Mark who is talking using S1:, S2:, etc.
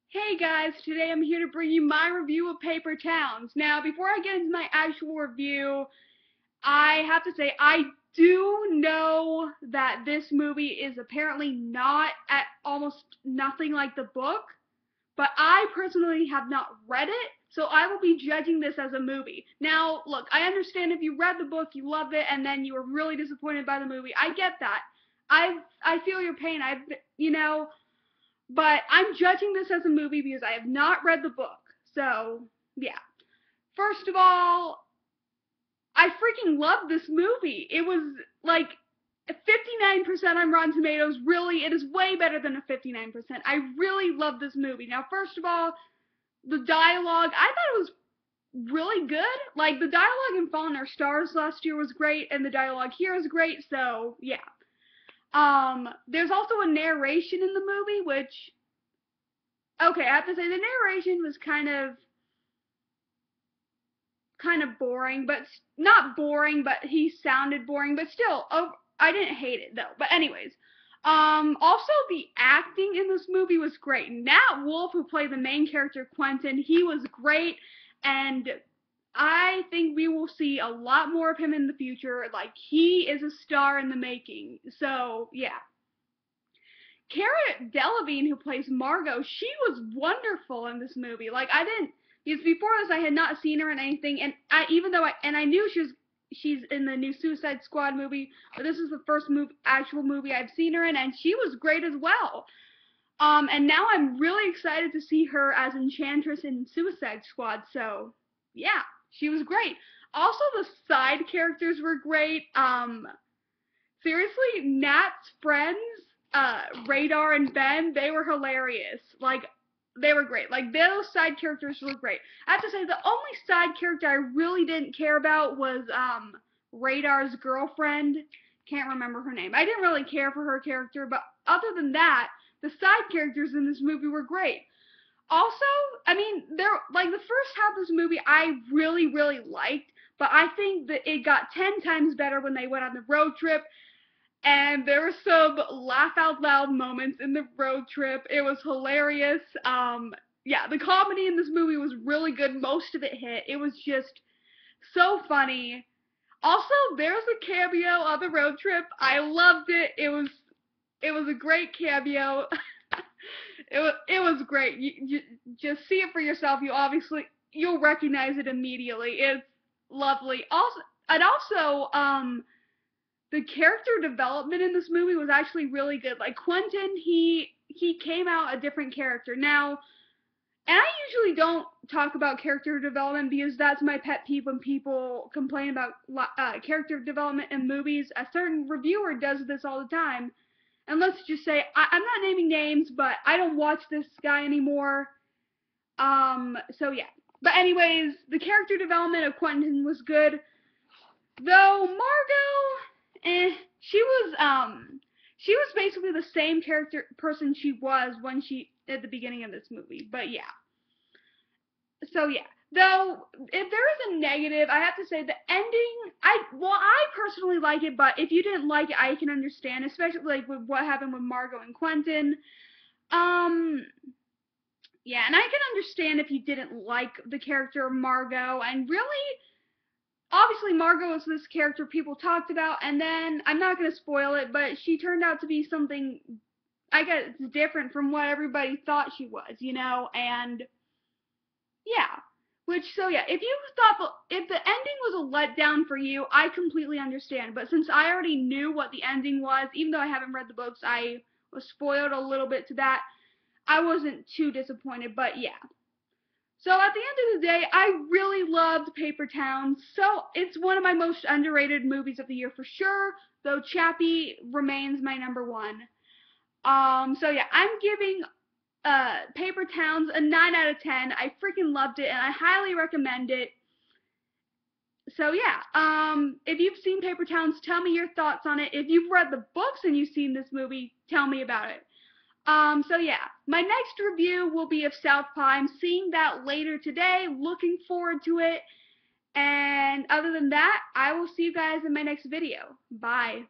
S1: Hey guys, today I'm here to bring you my review of Paper Towns. Now, before I get into my actual review, I have to say I do know that this movie is apparently not at almost nothing like the book, but I personally have not read it, so I will be judging this as a movie. Now, look, I understand if you read the book, you loved it, and then you were really disappointed by the movie. I get that. I feel your pain. But I'm judging this as a movie because I have not read the book. So, yeah. First of all, I freaking love this movie. It was like 59% on Rotten Tomatoes. Really, it is way better than a 59%. I really love this movie. Now, first of all, the dialogue, I thought it was really good. Like, the dialogue in Fault in Our Stars last year was great, and the dialogue here is great, so, yeah. There's also a narration in the movie, which okay, I have to say the narration was kind of boring, but not boring, but he sounded boring, but still, oh, I didn't hate it though. But anyways, also the acting in this movie was great. Nat Wolff, who played the main character Quentin, he was great, and I think we will see a lot more of him in the future. Like, he is a star in the making. So yeah. Cara Delevingne, who plays Margot, she was wonderful in this movie. Like, I didn't, because before this I had not seen her in anything, and I knew she's in the new Suicide Squad movie, but this is the first actual movie I've seen her in, and she was great as well. And now I'm really excited to see her as Enchantress in Suicide Squad. So yeah, she was great. Also, the side characters were great. Seriously, Nat's friends, Radar and Ben, they were hilarious. Like, they were great. Like, those side characters were great. I have to say, the only side character I really didn't care about was, Radar's girlfriend. Can't remember her name. I didn't really care for her character, but other than that, the side characters in this movie were great. Also, I mean, like, the first half of this movie I really, really liked, but I think that it got 10 times better when they went on the road trip, and there were some laugh out loud moments in the road trip. It was hilarious. Yeah, the comedy in this movie was really good. Most of it hit. It was just so funny. Also, there's a cameo on the road trip. I loved it. It was a great cameo. It was great. You just see it for yourself. You'll recognize it immediately. It's lovely. Also, the character development in this movie was actually really good. Like, Quentin, he came out a different character. Now, and I usually don't talk about character development because that's my pet peeve when people complain about character development in movies. A certain reviewer does this all the time. And let's just say, I'm not naming names, but I don't watch this guy anymore. So yeah. But anyways, the character development of Quentin was good. Though Margot, she was basically the same person she was when she at the beginning of this movie. But yeah. So yeah. Though if there is a negative, I have to say the ending. I personally like it, but if you didn't like it, I can understand, especially like with what happened with Margot and Quentin. Um, yeah, and I can understand if you didn't like the character of Margot, and really obviously Margot was this character people talked about, and then I'm not gonna spoil it, but she turned out to be something I guess different from what everybody thought she was, and yeah. So yeah, if the ending was a letdown for you, I completely understand. But since I already knew what the ending was, even though I haven't read the books, I was spoiled a little bit to that. I wasn't too disappointed, but yeah. So at the end of the day, I really loved Paper Towns. So it's one of my most underrated movies of the year for sure, though Chappie remains my number one. So yeah, I'm giving Paper Towns a 9 out of 10. I freaking loved it, and I highly recommend it. So yeah, if you've seen Paper Towns, tell me your thoughts on it. If you've read the books and you've seen this movie, tell me about it. So yeah, my next review will be of Southpaw. I'm seeing that later today. Looking forward to it. And other than that, I will see you guys in my next video. Bye.